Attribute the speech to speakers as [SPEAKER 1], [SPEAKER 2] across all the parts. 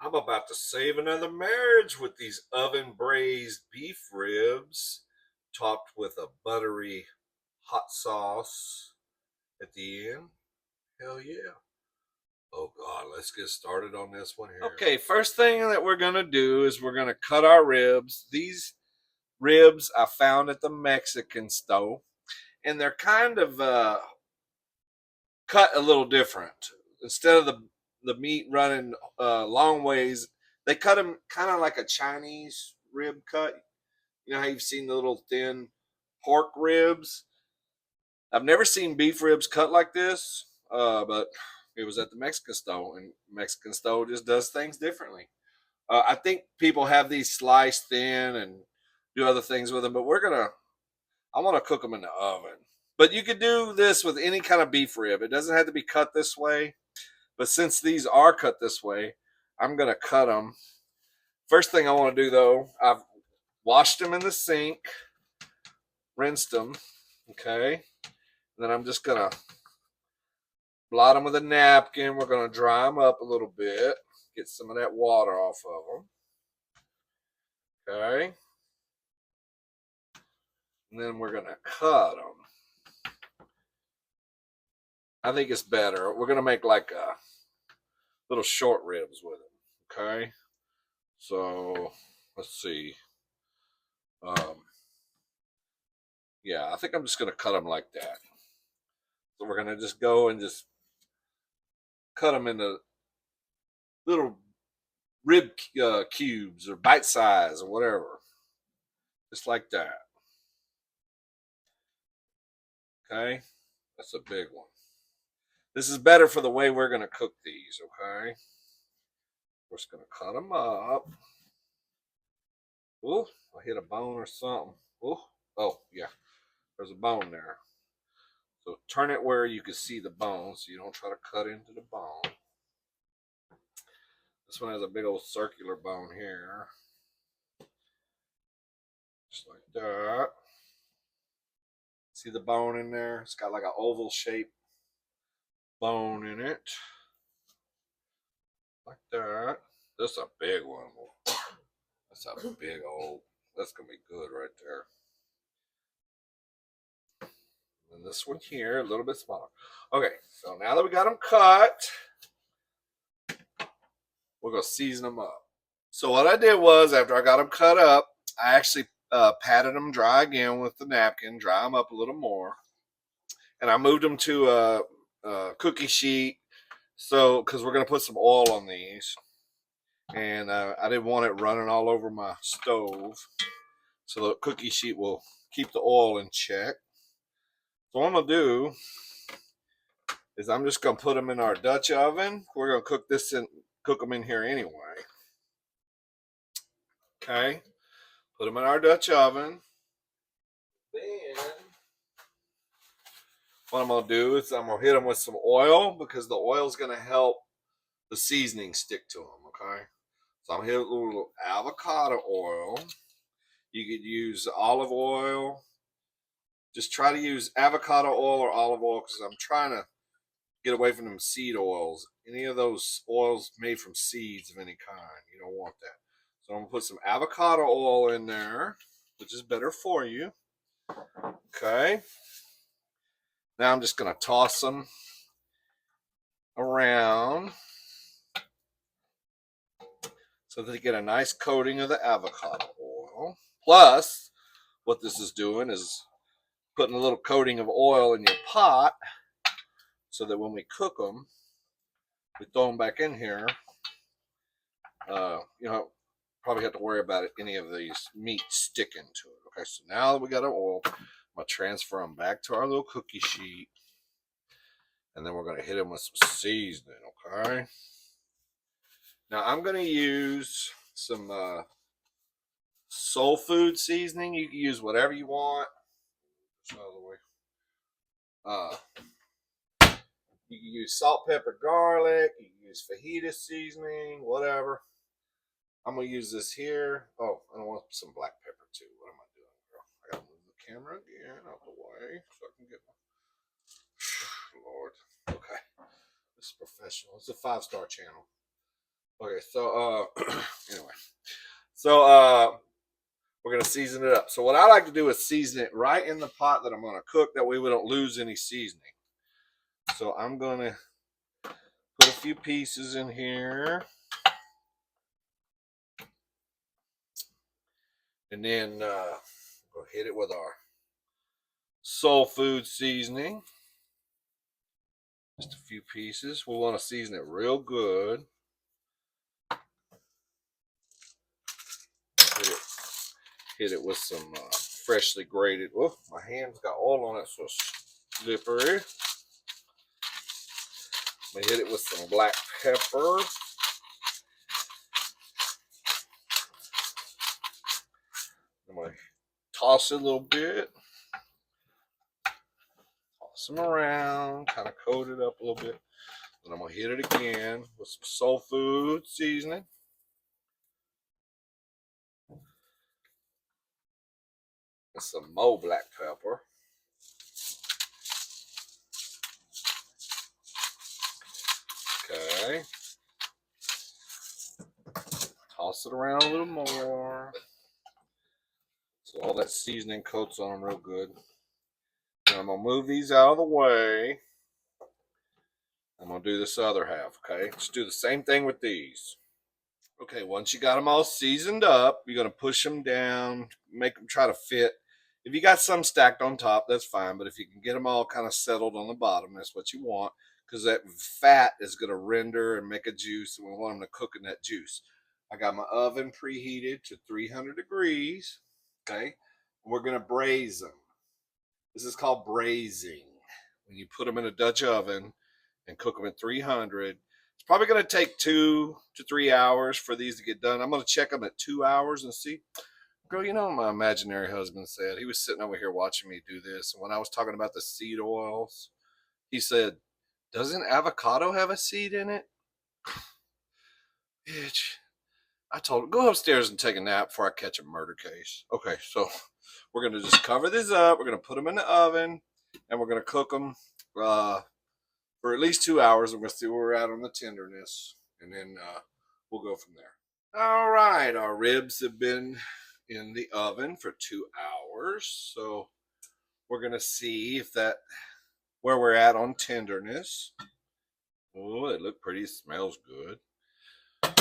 [SPEAKER 1] I'm about to save another marriage with these oven braised beef ribs topped with a buttery hot sauce at the end. Hell yeah. Oh God, let's get started on this one here. Okay, first thing that we're going to do is we're going to cut our ribs. These ribs I found at the Mexican store, and they're kind of cut a little different. Instead of the meat running long ways, they cut them kind of like a Chinese rib cut. You know how you've seen the little thin pork ribs? I've never seen beef ribs cut like this, but it was at the Mexican store, and Mexican store just does things differently. I think people have these sliced thin and do other things with them, but I want to cook them in the oven. But you could do this with any kind of beef rib. It doesn't have to be cut this way. But since these are cut this way, I'm going to cut them. First thing I want to do, though, I've washed them in the sink, rinsed them, okay? And then I'm just going to blot them with a napkin. We're going to dry them up a little bit, get some of that water off of them, okay? And then we're going to cut them. I think it's better. We're going to make like a little short ribs with them, okay? So let's see. Yeah, I think I'm just going to cut them like that. So we're going to just go and just cut them into little rib cubes or bite size or whatever. Just like that. Okay? That's a big one. This is better for the way we're going to cook these, okay? We're just going to cut them up. Ooh, I hit a bone or something. Ooh, oh, yeah. There's a bone there. So turn it where you can see the bone so you don't try to cut into the bone. This one has a big old circular bone here. Just like that. See the bone in there? It's got like an oval shaped bone in it. Like that. That's a big one. That's a big old, that's going to be good right there. And this one here, a little bit smaller. Okay, so now that we got them cut, we're going to season them up. So what I did was, after I got them cut up, I actually patted them dry again with the napkin, dry them up a little more. And I moved them to a cookie sheet, so because we're going to put some oil on these. And I didn't want it running all over my stove. So the cookie sheet will keep the oil in check. So what I'm going to do is I'm just going to put them in our Dutch oven. We're going to cook them in here anyway. Okay. Put them in our Dutch oven. Then what I'm going to do is I'm going to hit them with some oil because the oil is going to help the seasoning stick to them, okay? So I'm going to hit a little avocado oil. You could use olive oil. Just try to use avocado oil or olive oil because I'm trying to get away from them seed oils. Any of those oils made from seeds of any kind, you don't want that. So I'm going to put some avocado oil in there, which is better for you. Okay. Now I'm just going to toss them around so that they get a nice coating of the avocado oil. Plus, what this is doing is putting a little coating of oil in your pot so that when we cook them, we throw them back in here. You know, probably have to worry about any of these meat sticking to it. Okay, so now that we got our oil, I'm going to transfer them back to our little cookie sheet. And then we're going to hit them with some seasoning, okay? Now I'm going to use some soul food seasoning. You can use whatever you want. You can use salt, pepper, garlic. You can use fajita seasoning, whatever. I'm going to use this here. Oh, I want some black pepper too. What am I doing, girl? I got to move the camera again out the way so I can get my... Lord. Okay. This is professional. It's a 5-star channel. Okay, so anyway, so we're gonna season it up. So what I like to do is season it right in the pot that I'm gonna cook. That way we don't lose any seasoning. So I'm gonna put a few pieces in here, and then we'll hit it with our soul food seasoning. Just a few pieces. We want to season it real good. Hit it with some freshly grated. Oh, my hand's got oil on it, so it's slippery. I'm gonna hit it with some black pepper. I'm gonna toss it a little bit. Toss them around, kind of coat it up a little bit. Then I'm gonna hit it again with some soul food seasoning. And some more black pepper. Okay. Toss it around a little more. So all that seasoning coats on them real good. Now I'm going to move these out of the way. I'm going to do this other half, okay? Let's do the same thing with these. Okay, once you got them all seasoned up, you're going to push them down, make them try to fit. If you got some stacked on top, that's fine. But if you can get them all kind of settled on the bottom, that's what you want. Because that fat is going to render and make a juice, and we want them to cook in that juice. I got my oven preheated to 300 degrees, okay? We're going to braise them. This is called braising. When you put them in a Dutch oven and cook them at 300, it's probably going to take 2 to 3 hours for these to get done. I'm going to check them at 2 hours and see. Girl, you know what my imaginary husband said? He was sitting over here watching me do this. And when I was talking about the seed oils, he said, "Doesn't avocado have a seed in it?" Bitch. I told him, go upstairs and take a nap before I catch a murder case. Okay, so we're going to just cover this up. We're going to put them in the oven, and we're going to cook them for at least 2 hours. We're going to see where we're at on the tenderness, and then we'll go from there. All right, our ribs have been in the oven for 2 hours, so we're going to see if that where we're at on tenderness. Oh, they look pretty. Smells good. I'm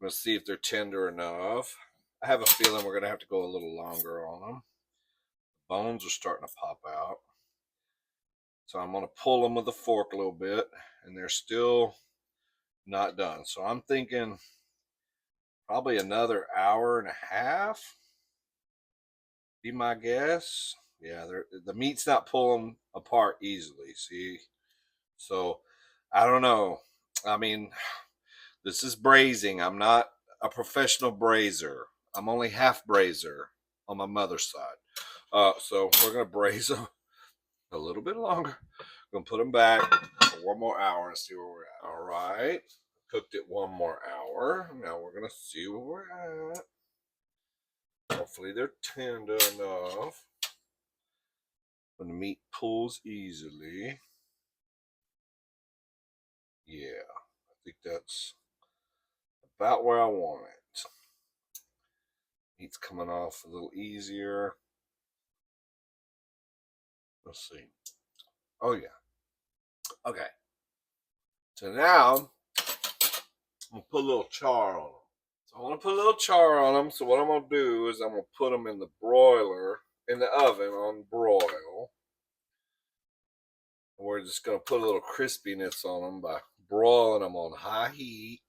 [SPEAKER 1] going to see if they're tender enough. I have a feeling we're going to have to go a little longer on them. Bones are starting to pop out. So I'm going to pull them with a fork a little bit, and they're still not done. So I'm thinking probably another hour and a half. Be my guess. Yeah, the meat's not pulling apart easily. See? So I don't know. I mean, this is braising. I'm not a professional braiser. I'm only half braiser on my mother's side. So we're gonna braise them a little bit longer. Gonna put them back for one more hour and see where we're at. All right, cooked it one more hour. Now we're gonna see where we're at. Hopefully they're tender enough when the meat pulls easily. Yeah, I think that's about where I want it. Meat's coming off a little easier. Let's see. Oh yeah. Okay. So now I'm gonna put a little char on them. So I want to put a little char on them. So what I'm gonna do is I'm gonna put them in the broiler in the oven on broil. And we're just gonna put a little crispiness on them by broiling them on high heat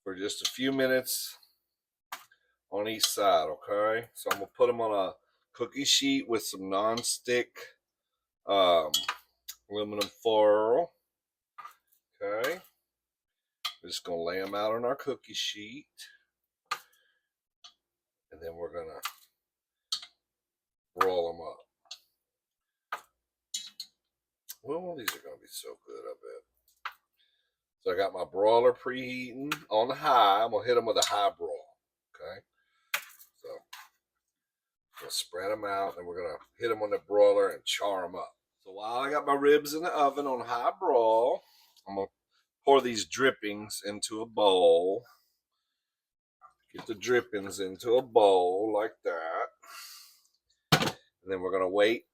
[SPEAKER 1] for just a few minutes on each side. Okay. So I'm gonna put them on a cookie sheet with some non-stick aluminum foil. Okay. We're just gonna lay them out on our cookie sheet, and then we're gonna roll them up. Well, these are gonna be so good, I bet. So I got my broiler preheating on the high. I'm gonna hit them with a high broil. Okay. So we'll spread them out, and we're gonna hit them on the broiler and char them up. So while I got my ribs in the oven on high broil, I'm going to pour these drippings into a bowl. Get the drippings into a bowl like that. And then we're going to wait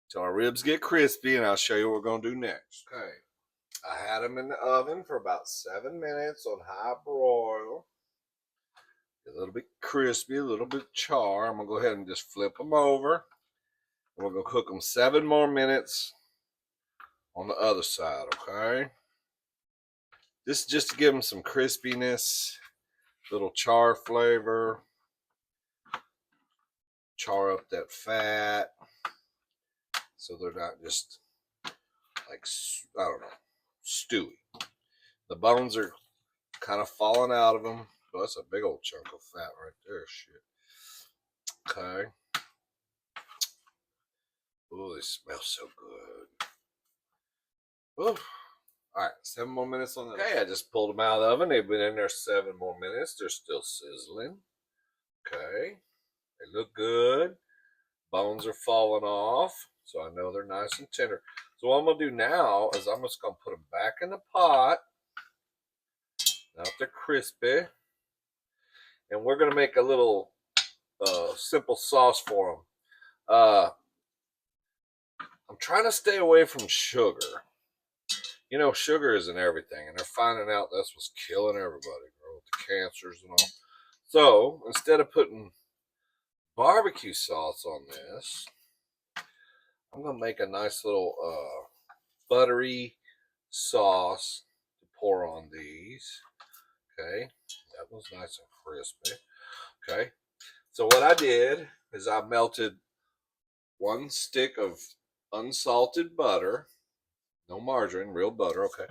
[SPEAKER 1] till our ribs get crispy, and I'll show you what we're going to do next. Okay. I had them in the oven for about 7 minutes on high broil. A little bit crispy, a little bit char. I'm going to go ahead and just flip them over. And we're going to cook them 7 more minutes on the other side, okay? This is just to give them some crispiness, little char flavor, char up that fat so they're not just like, I don't know, stewy. The bones are kind of falling out of them. Oh, that's a big old chunk of fat right there, shit. Okay. Oh, they smell so good. Oh, all right, 7 more minutes on that. Okay, I just pulled them out of the oven. They've been in there 7 more minutes. They're still sizzling. Okay, they look good. Bones are falling off, so I know they're nice and tender. So what I'm gonna do now is I'm just gonna put them back in the pot. Now that they're crispy, and we're gonna make a little simple sauce for them. I'm trying to stay away from sugar. You know, sugar isn't everything, and they're finding out that's what's killing everybody, bro, with the cancers and all. So instead of putting barbecue sauce on this, I'm gonna make a nice little buttery sauce to pour on these. Okay, that was nice and crispy. Okay, so what I did is I melted 1 stick of unsalted butter, no margarine, real butter, okay,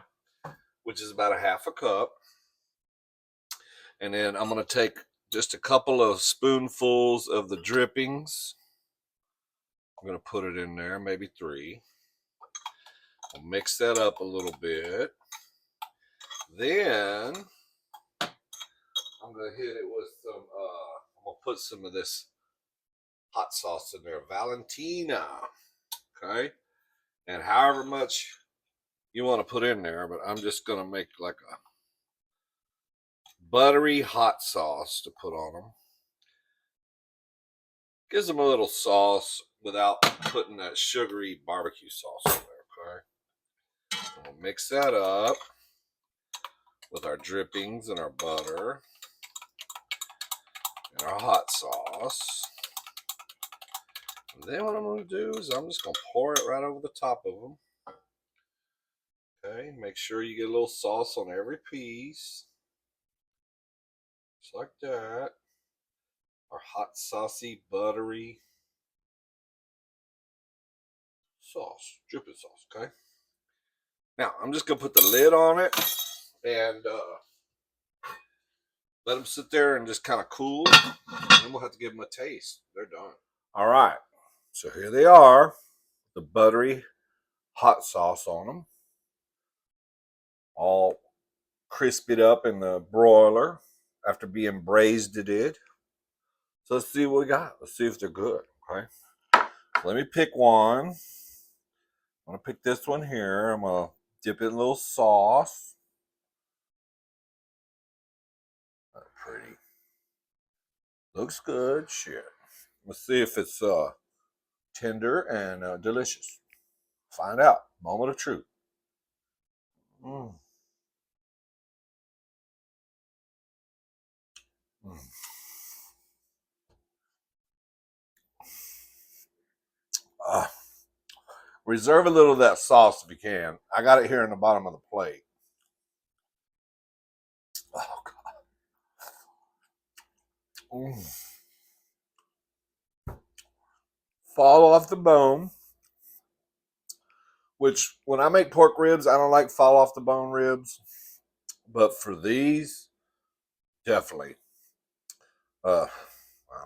[SPEAKER 1] which is about a 1/2 cup. And then I'm going to take just a couple of spoonfuls of the drippings. I'm going to put it in there, maybe 3. I'll mix that up a little bit. Then I'm going to hit it with some, I'm going to put some of this hot sauce in there, Valentina. Okay. And however much you want to put in there, but I'm just going to make like a buttery hot sauce to put on them. Gives them a little sauce without putting that sugary barbecue sauce in there, okay? We'll mix that up with our drippings and our butter and our hot sauce. And then what I'm going to do is I'm just going to pour it right over the top of them. Okay, make sure you get a little sauce on every piece. Just like that. Our hot, saucy, buttery sauce, dripping sauce, okay? Now, I'm just going to put the lid on it and let them sit there and just kind of cool. And then we'll have to give them a taste. They're done. All right, so here they are, the buttery hot sauce on them. All crispied up in the broiler after being braised it did. So let's see what we got. Let's see if they're good, okay? Let me pick one. I'm going to pick this one here. I'm going to dip it in a little sauce. That's pretty. Looks good. Shit. Let's see if it's tender and delicious. Find out. Moment of truth. Mm. Mm. Reserve a little of that sauce if you can. I got it here in the bottom of the plate. Oh, God. Fall off the bone. Which, when I make pork ribs, I don't like fall off the bone ribs. But for these, definitely. I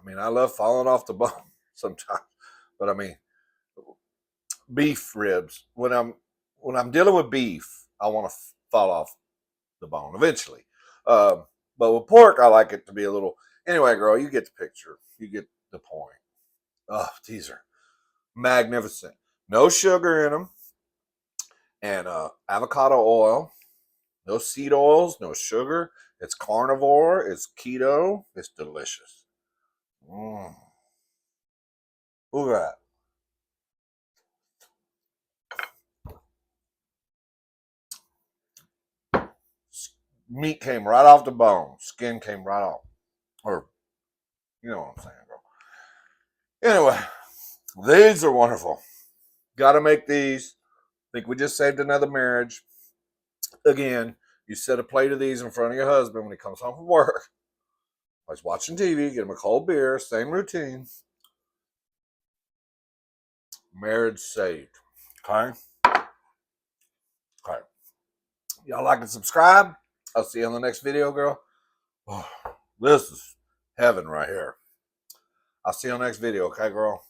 [SPEAKER 1] mean, I love falling off the bone sometimes. But I mean, beef ribs. When I'm dealing with beef, I want to fall off the bone eventually. But with pork, I like it to be a little. Anyway, girl, you get the picture. You get the point. Oh, these are magnificent, No sugar in them. And avocado oil. No seed oils, no sugar. It's carnivore. It's keto. It's delicious. Mm. Look at that. Meat came right off the bone. Skin came right off. Or, you know what I'm saying, bro. Anyway, these are wonderful. Got to make these. Think we just saved another marriage. Again, you set a plate of these in front of your husband when he comes home from work. While he's watching TV, get him a cold beer, same routine. Marriage saved. Okay? Okay. Y'all like and subscribe. I'll see you on the next video, girl. Oh, this is heaven right here. I'll see you on the next video, okay, girl?